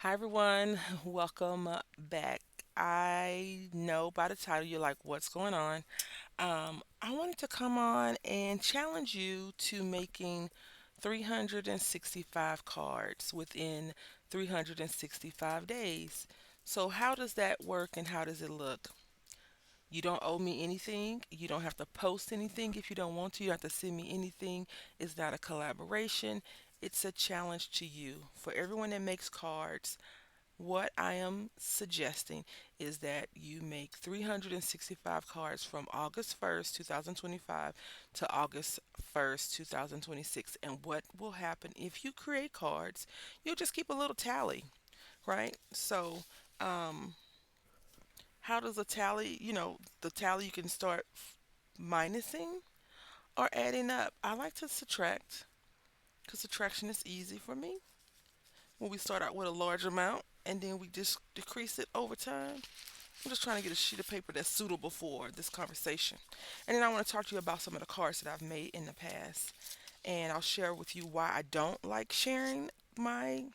Hi, everyone. Welcome back. I know by the title you're like, what's going on? I wanted to come on and challenge you to making 365 cards within 365 days. So, how does that work and how does it look? You don't owe me anything. You don't have to post anything if you don't want to. You don't have to send me anything. It's not a collaboration. It's a challenge to you. For everyone that makes cards, what I am suggesting is that you make 365 cards from August 1st, 2025 to August 1st, 2026. And what will happen if you create cards, you'll just keep a little tally, right? So, um, how does a tally, the tally you can start minusing or adding up? I like to subtract because subtraction is easy for me. When we start out with a large amount and then we just decrease it over time. I'm just trying to get a sheet of paper that's suitable for this conversation. And then I want to talk to you about some of the cards that I've made in the past. And I'll share with you why I don't like sharing my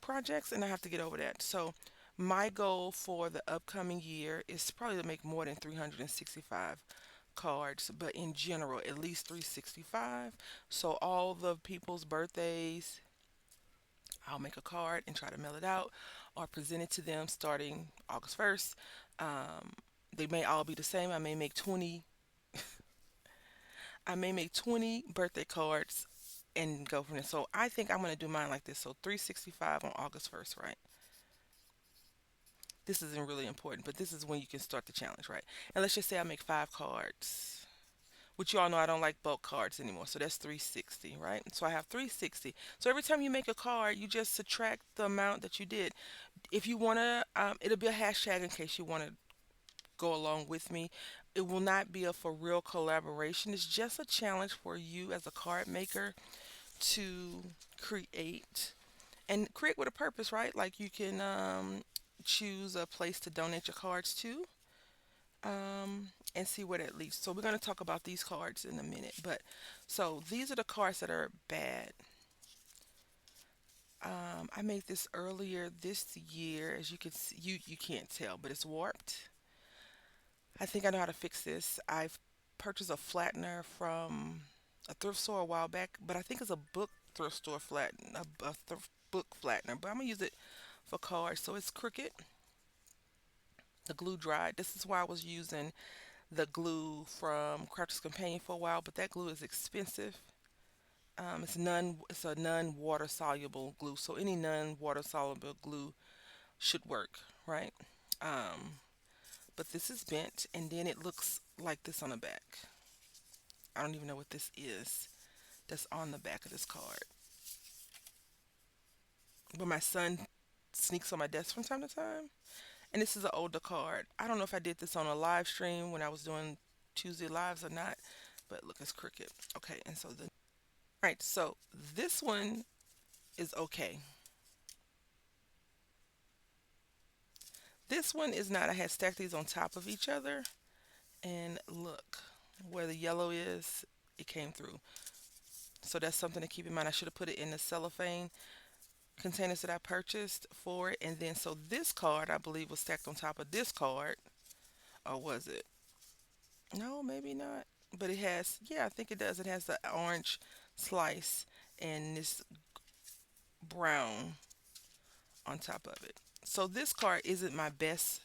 projects, and I have to get over that. So, my goal for the upcoming year is probably to make more than 365 cards, but in general, at least 365. So, all the people's birthdays, I'll make a card and try to mail it out or present it to them starting August 1st. Um, they may all be the same. I may make 20 birthday cards and go from there. So I think I'm going to do mine like this. So 365 on August 1st, right? This isn't really important, but this is when you can start the challenge, right? And let's just say I make 5 cards, which you all know I don't like bulk cards anymore. So that's 360, right? So I have 360. So every time you make a card, you just subtract the amount that you did. If you want to, it'll be a hashtag in case you want to go along with me. It will not be a for real collaboration. It's just a challenge for you as a card maker to create and create with a purpose, right? Like you can choose a place to donate your cards to and see where that leads. So we're going to talk about these cards in a minute. But so these are the cards that are bad. I made this earlier this year. As you can see, you can't tell, but it's warped. I think I know how to fix this. I've purchased a flattener from a thrift store a while back, but I think it's a book thrift store a thrift book flattener. But I'm gonna use it for cards, so it's crooked. The glue dried. This is why I was using the glue from Crafter's Companion for a while, but that glue is expensive. It's a non-water soluble glue, so any non-water soluble glue should work, right? Um, but this is bent, and then it looks like this on the back. I don't even know what this is that's on the back of this card. But my son sneaks on my desk from time to time. And this is an older card. I don't know if I did this on a live stream when I was doing Tuesday lives or not. But look, it's crooked. Okay, and so the right, so this one is okay. This one is not. I had stacked these on top of each other, and look where the yellow is. It came through. So that's something to keep in mind. I should have put it in the cellophane containers that I purchased for it. And then, so this card, I believe, was stacked on top of this card. Or was it? No, maybe not. But it has, yeah, I think it does. It has the orange slice and this brown on top of it. So this card isn't my best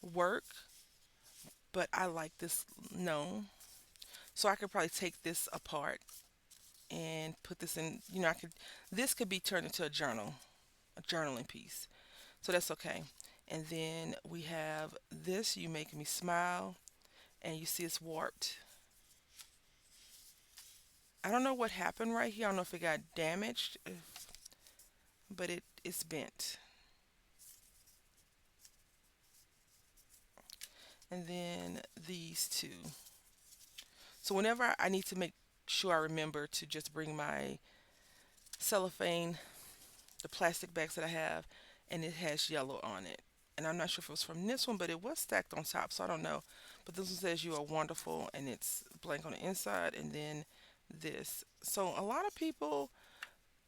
work, but I like this. No. So I could probably take this apart and put this in, this could be turned into a journaling piece. So that's okay. And then we have this, You Make Me Smile, and you see it's warped. I don't know what happened right here. I don't know if it got damaged, but it's bent. And then these two. So whenever I need to make sure I remember to just bring my cellophane, the plastic bags that I have, and it has yellow on it. And I'm not sure if it was from this one, but it was stacked on top, so I don't know. But this one says You Are Wonderful, and it's blank on the inside, and then this. So a lot of people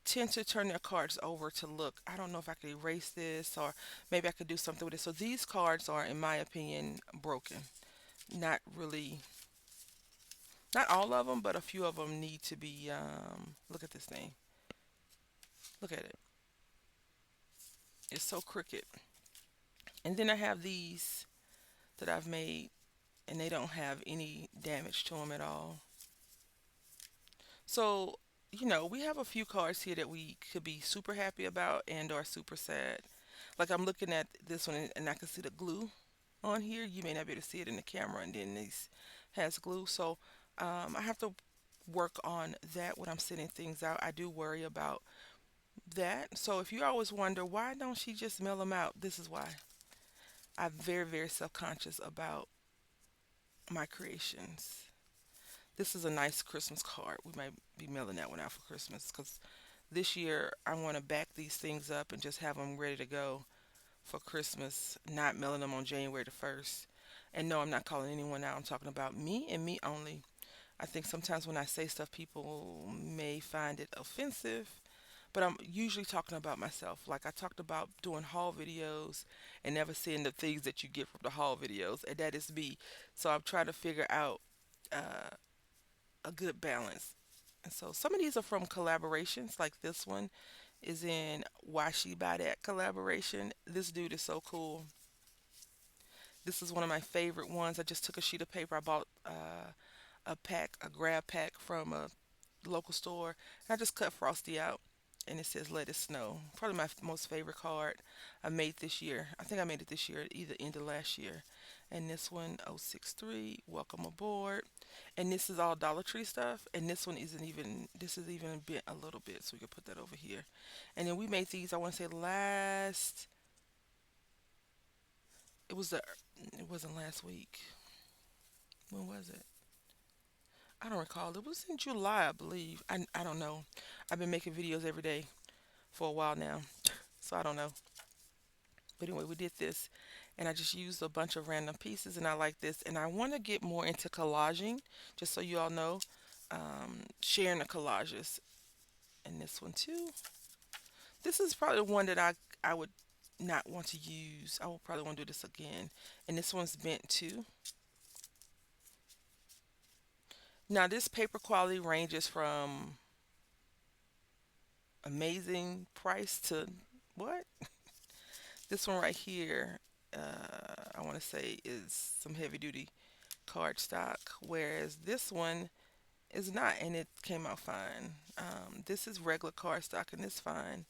tend to turn their cards over to look. I don't know if I could erase this or maybe I could do something with it. So these cards are, in my opinion, broken. Not really, not all of them, but a few of them need to be. Look at this thing. Look at it. It's so crooked. And then I have these that I've made, and they don't have any damage to them at all. So, we have a few cards here that we could be super happy about and or super sad. Like I'm looking at this one and I can see the glue on here. You may not be able to see it in the camera, and then this has glue. So I have to work on that when I'm sending things out. I do worry about that. So if you always wonder why don't she just mail them out, this is why. I'm very, very self-conscious about my creations. This is a nice Christmas card. We might be mailing that one out for Christmas because this year I want to back these things up and just have them ready to go for Christmas, not mailing them on January the 1st. And no, I'm not calling anyone out. I'm talking about me and me only. I think sometimes when I say stuff, people may find it offensive, but I'm usually talking about myself. Like I talked about doing haul videos and never seeing the things that you get from the haul videos, and that is me. So I'm trying to figure out uh, a good balance. And so some of these are from collaborations, like this one is in Why She Buy That collaboration. This dude is so cool. This is one of my favorite ones. I just took a sheet of paper. I bought a pack, a grab pack from a local store. And I just cut Frosty out, and it says "Let It Snow." Probably my most favorite card I made this year. I think I made it this year, either end of last year. And this one, 063, welcome aboard. And this is all Dollar Tree stuff. And this one isn't even, this is even bent a little bit, so we can put that over here. And then we made these, I want to say last, it was the, it wasn't last week. When was it? I don't recall. It was in July, I believe. I don't know. I've been making videos every day for a while now, so I don't know. But anyway, we did this, and I just used a bunch of random pieces, and I like this. And I want to get more into collaging, just so you all know, sharing the collages. And this one too. This is probably the one that I would not want to use. I will probably want to do this again. And this one's bent too. Now this paper quality ranges from amazing price to what? This one right here, I want to say is some heavy duty cardstock, whereas this one is not, and it came out fine. This is regular cardstock, and it's fine.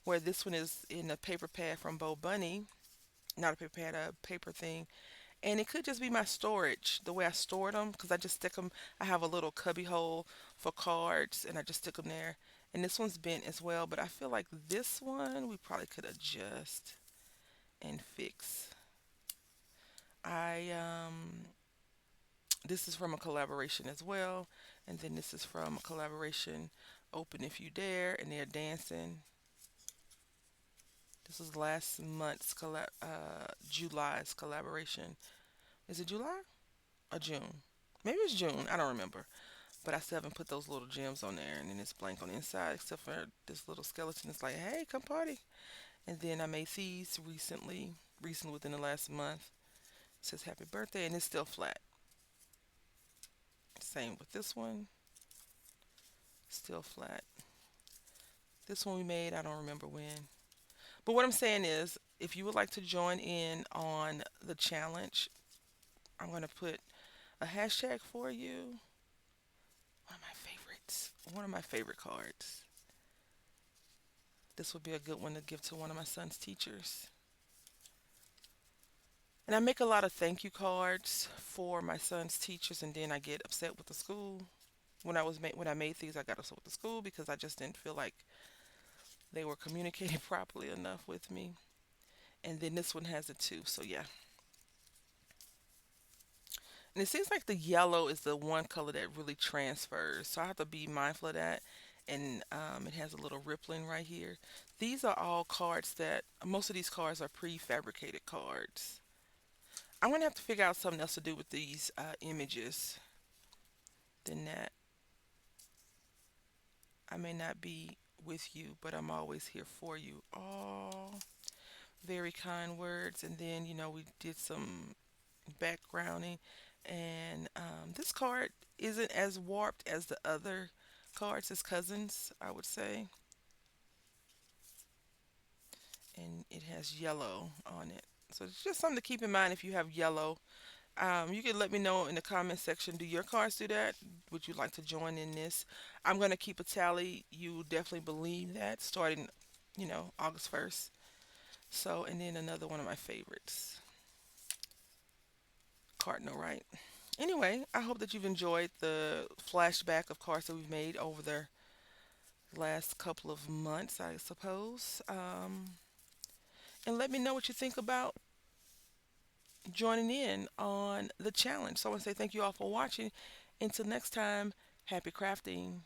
Where this one is in a paper pad from Bo Bunny, not a paper pad, a paper thing, and it could just be my storage, the way I stored them, because I just stick them. I have a little cubby hole for cards, and I just stick them there. And this one's bent as well, but I feel like this one we probably could adjust and fix. I This is from a collaboration as well, and then this is from a collaboration, Open If You Dare, and they're dancing. This was last month's July's collaboration. Is it July or June? Maybe it's June. I don't remember. But I still haven't put those little gems on there, and then it's blank on the inside, except for this little skeleton. It's like, hey, come party. And then I made these recently within the last month. It says happy birthday, and it's still flat. Same with this one, still flat. This one we made, I don't remember when. But what I'm saying is, if you would like to join in on the challenge, I'm going to put a hashtag for you. One of my favorites. One of my favorite cards. This would be a good one to give to one of my son's teachers. And I make a lot of thank you cards for my son's teachers, and then I get upset with the school. When I made these, I got upset with the school because I just didn't feel like they were communicating properly enough with me. And then this one has it too. So yeah. And it seems like the yellow is the one color that really transfers. So I have to be mindful of that. And it has a little rippling right here. These are all cards that, most of these cards are prefabricated cards. I'm going to have to figure out something else to do with these images than that. I may not be. with you, but I'm always here for you. Oh, very kind words. And then, we did some backgrounding. And this card isn't as warped as the other cards, as cousins, I would say. And it has yellow on it. So it's just something to keep in mind if you have yellow. You can let me know in the comment section. Do your cards do that? Would you like to join in this? I'm going to keep a tally. You definitely believe that starting, August 1st. So, and then another one of my favorites, Cardinal, right? Anyway, I hope that you've enjoyed the flashback of cards that we've made over the last couple of months, I suppose. And let me know what you think about joining in on the challenge. So I want to say thank you all for watching. Until next time, happy crafting.